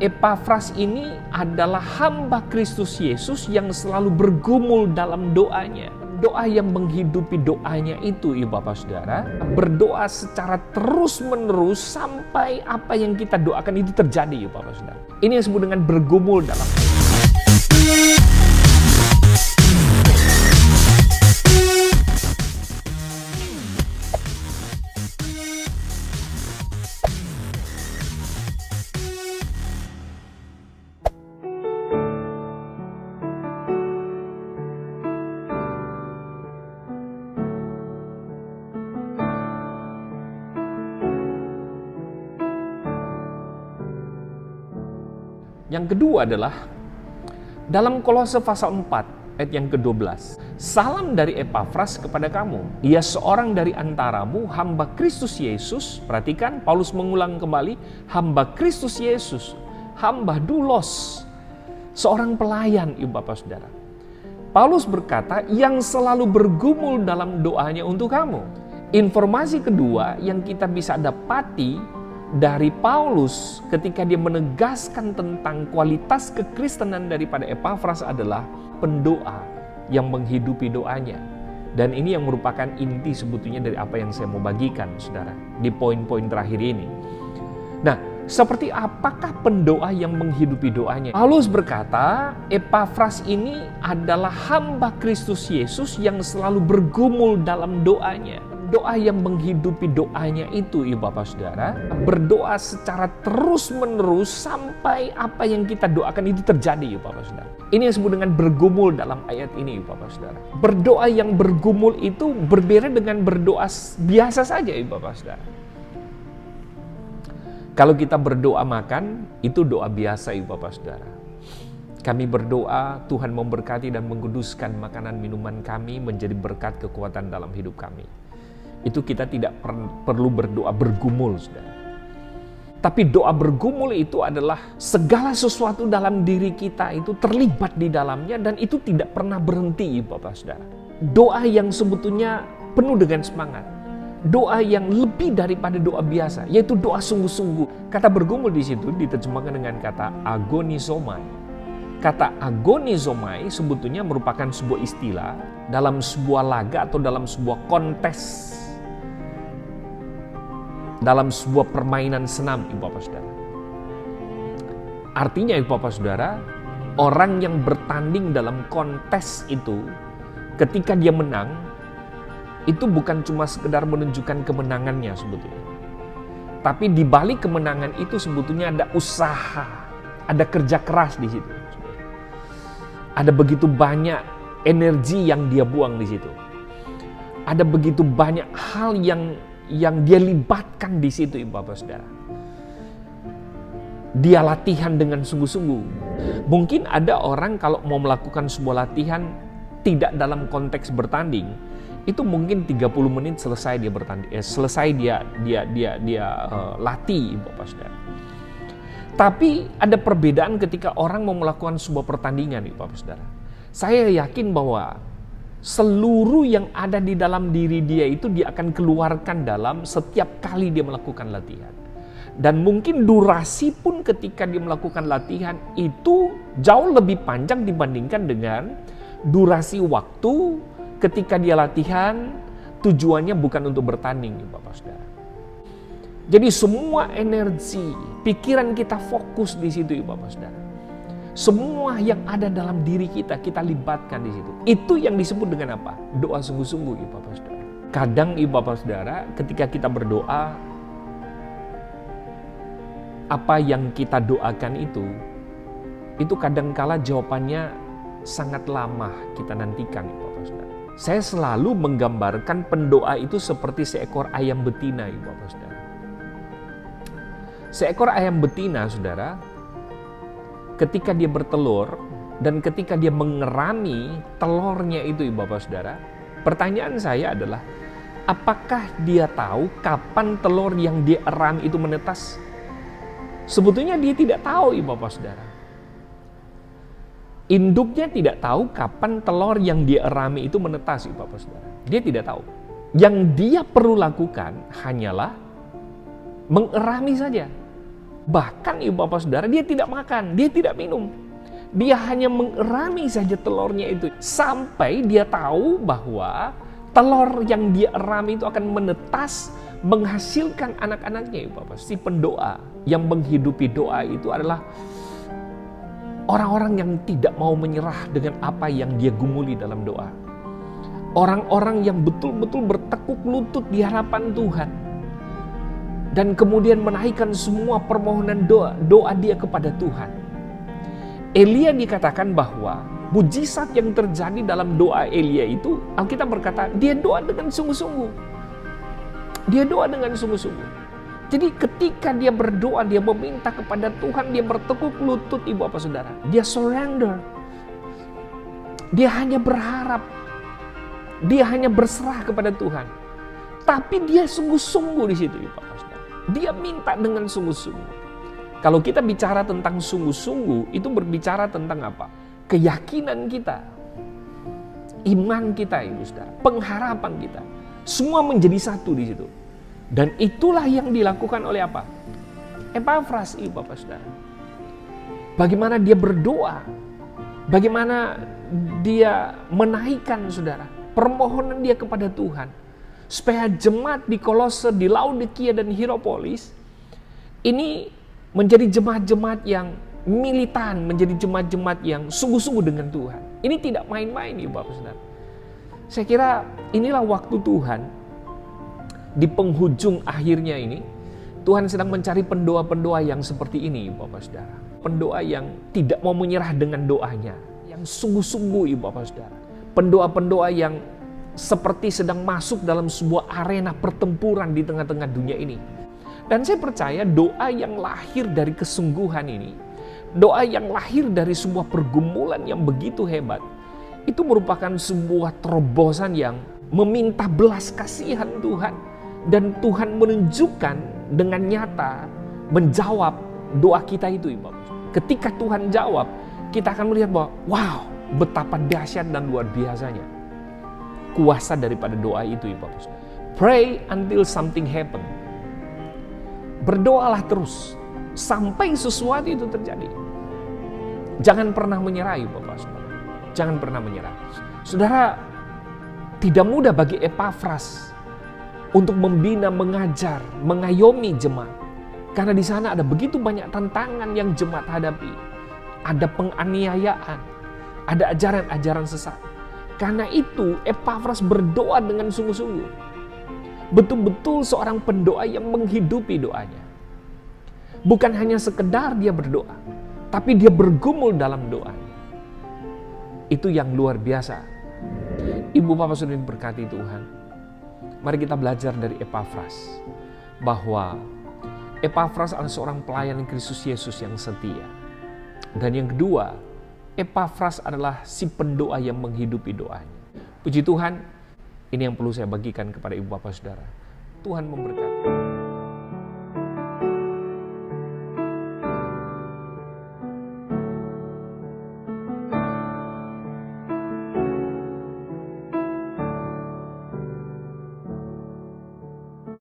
Epafras ini adalah hamba Kristus Yesus yang selalu bergumul dalam doanya. Doa yang menghidupi doanya itu, ibu bapak saudara, berdoa secara terus-menerus sampai apa yang kita doakan itu terjadi, ibu bapak saudara. Ini yang disebut dengan bergumul dalam. Yang kedua adalah dalam Kolose pasal 4 ayat yang ke-12. Salam dari Epafras kepada kamu. Ia seorang dari antaramu, hamba Kristus Yesus. Perhatikan, Paulus mengulang kembali, hamba Kristus Yesus, hamba doulos, seorang pelayan, ibu bapak saudara. Paulus berkata, yang selalu bergumul dalam doanya untuk kamu. Informasi kedua yang kita bisa dapati dari Paulus ketika dia menegaskan tentang kualitas kekristenan daripada Epafras adalah pendoa yang menghidupi doanya. Dan ini yang merupakan inti sebetulnya dari apa yang saya mau bagikan, saudara, di poin-poin terakhir ini. Nah, seperti apakah pendoa yang menghidupi doanya? Paulus berkata, Epafras ini adalah hamba Kristus Yesus yang selalu bergumul dalam doanya. Doa yang menghidupi doanya itu, ibu bapak saudara, berdoa secara terus-menerus sampai apa yang kita doakan itu terjadi, ibu bapak saudara. Ini yang disebut dengan bergumul dalam ayat ini, ibu bapak saudara. Berdoa yang bergumul itu berbeda dengan berdoa biasa saja, ibu bapak saudara. Kalau kita berdoa makan, itu doa biasa, ibu bapak saudara. Kami berdoa, Tuhan memberkati dan mengkuduskan makanan minuman kami menjadi berkat kekuatan dalam hidup kami. Itu kita tidak perlu berdoa bergumul, saudara. Tapi doa bergumul itu adalah segala sesuatu dalam diri kita itu terlibat di dalamnya dan itu tidak pernah berhenti, bapak saudara. Doa yang sebetulnya penuh dengan semangat. Doa yang lebih daripada doa biasa, yaitu doa sungguh-sungguh. Kata bergumul di situ diterjemahkan dengan kata agonizomai. Kata agonizomai sebetulnya merupakan sebuah istilah dalam sebuah laga atau dalam sebuah kontes, dalam sebuah permainan senam, ibu bapak saudara. Artinya, ibu bapak saudara, orang yang bertanding dalam kontes itu, ketika dia menang, itu bukan cuma sekedar menunjukkan kemenangannya sebetulnya. Tapi di balik kemenangan itu sebetulnya ada usaha, ada kerja keras di situ. Ada begitu banyak energi yang dia buang di situ. Ada begitu banyak hal yang dia libatkan di situ, ibu bapak saudara. Dia latihan dengan sungguh-sungguh. Mungkin ada orang kalau mau melakukan sebuah latihan tidak dalam konteks bertanding, itu mungkin 30 menit selesai dia bertanding, selesai dia latih, ibu bapak saudara. Tapi ada perbedaan ketika orang mau melakukan sebuah pertandingan, ibu bapak saudara. Saya yakin bahwa seluruh yang ada di dalam diri dia itu dia akan keluarkan dalam setiap kali dia melakukan latihan. Dan mungkin durasi pun ketika dia melakukan latihan itu jauh lebih panjang dibandingkan dengan durasi waktu ketika dia latihan tujuannya bukan untuk bertanding, Bapak Saudara. Jadi semua energi, pikiran kita fokus di situ, Bapak Saudara. Semua yang ada dalam diri kita, kita libatkan di situ. Itu yang disebut dengan apa? Doa sungguh-sungguh, ibu bapak saudara. Kadang ibu bapak saudara, ketika kita berdoa, apa yang kita doakan itu kadangkala jawabannya sangat lama kita nantikan, ibu bapak saudara. Saya selalu menggambarkan pendoa itu seperti seekor ayam betina, ibu bapak saudara. Seekor ayam betina, saudara, ketika dia bertelur dan ketika dia mengerami telurnya itu, ibu bapak saudara, pertanyaan saya adalah, apakah dia tahu kapan telur yang dia eram itu menetas? Sebetulnya dia tidak tahu, ibu bapak saudara. Induknya tidak tahu kapan telur yang dia erami itu menetas, ibu bapak saudara. Dia tidak tahu. Yang dia perlu lakukan hanyalah mengerami saja. Bahkan ibu bapak saudara, dia tidak makan, dia tidak minum. Dia hanya mengerami saja telurnya itu. Sampai dia tahu bahwa telur yang dia erami itu akan menetas, menghasilkan anak-anaknya ibu bapak. Si pendoa yang menghidupi doa itu adalah orang-orang yang tidak mau menyerah dengan apa yang dia gumuli dalam doa. Orang-orang yang betul-betul bertekuk lutut di hadapan Tuhan. Dan kemudian menaikkan semua permohonan doa dia kepada Tuhan. Elia dikatakan bahwa mujizat yang terjadi dalam doa Elia itu, Alkitab berkata, dia doa dengan sungguh-sungguh. Dia doa dengan sungguh-sungguh. Jadi ketika dia berdoa, dia meminta kepada Tuhan, dia bertekuk lutut ibu bapak saudara. Dia surrender. Dia hanya berharap. Dia hanya berserah kepada Tuhan. Tapi dia sungguh-sungguh di situ ibu bapak saudara. Dia minta dengan sungguh-sungguh. Kalau kita bicara tentang sungguh-sungguh, itu berbicara tentang apa? Keyakinan kita, iman kita, ibu saudara, pengharapan kita, semua menjadi satu di situ. Dan itulah yang dilakukan oleh apa? Epafras, ibu bapak saudara. Bagaimana dia berdoa, bagaimana dia menaikkan saudara permohonan dia kepada Tuhan, supaya jemaat di Kolose, di Laodikia dan Hierapolis ini menjadi jemaat-jemaat yang militan, menjadi jemaat-jemaat yang sungguh-sungguh dengan Tuhan. Ini tidak main-main ibu bapak saudara. Saya kira inilah waktu Tuhan di penghujung akhirnya ini. Tuhan sedang mencari pendoa-pendoa yang seperti ini ibu bapak saudara. Pendoa yang tidak mau menyerah dengan doanya, yang sungguh-sungguh ibu bapak saudara. Pendoa-pendoa yang seperti sedang masuk dalam sebuah arena pertempuran di tengah-tengah dunia ini. Dan saya percaya doa yang lahir dari kesungguhan ini, doa yang lahir dari sebuah pergumulan yang begitu hebat, itu merupakan sebuah terobosan yang meminta belas kasihan Tuhan. Dan Tuhan menunjukkan dengan nyata, menjawab doa kita itu ibu. Ketika Tuhan jawab, kita akan melihat bahwa wow, betapa dahsyat dan luar biasanya kuasa daripada doa itu ibu. Pray until something happen. Berdoalah terus sampai sesuatu itu terjadi. Jangan pernah menyerah ibu bapak saudara. Jangan pernah menyerah. Saudara, tidak mudah bagi Epafras untuk membina, mengajar, mengayomi jemaat. Karena di sana ada begitu banyak tantangan yang jemaat hadapi. Ada penganiayaan, ada ajaran-ajaran sesat. Karena itu Epafras berdoa dengan sungguh-sungguh. Betul-betul seorang pendoa yang menghidupi doanya. Bukan hanya sekedar dia berdoa, tapi dia bergumul dalam doanya. Itu yang luar biasa. Ibu bapak saudara berkati Tuhan. Mari kita belajar dari Epafras. Bahwa Epafras adalah seorang pelayan Kristus Yesus yang setia. Dan yang kedua, Epafras adalah si pendoa yang menghidupi doanya. Puji Tuhan, ini yang perlu saya bagikan kepada ibu bapak saudara. Tuhan memberkati.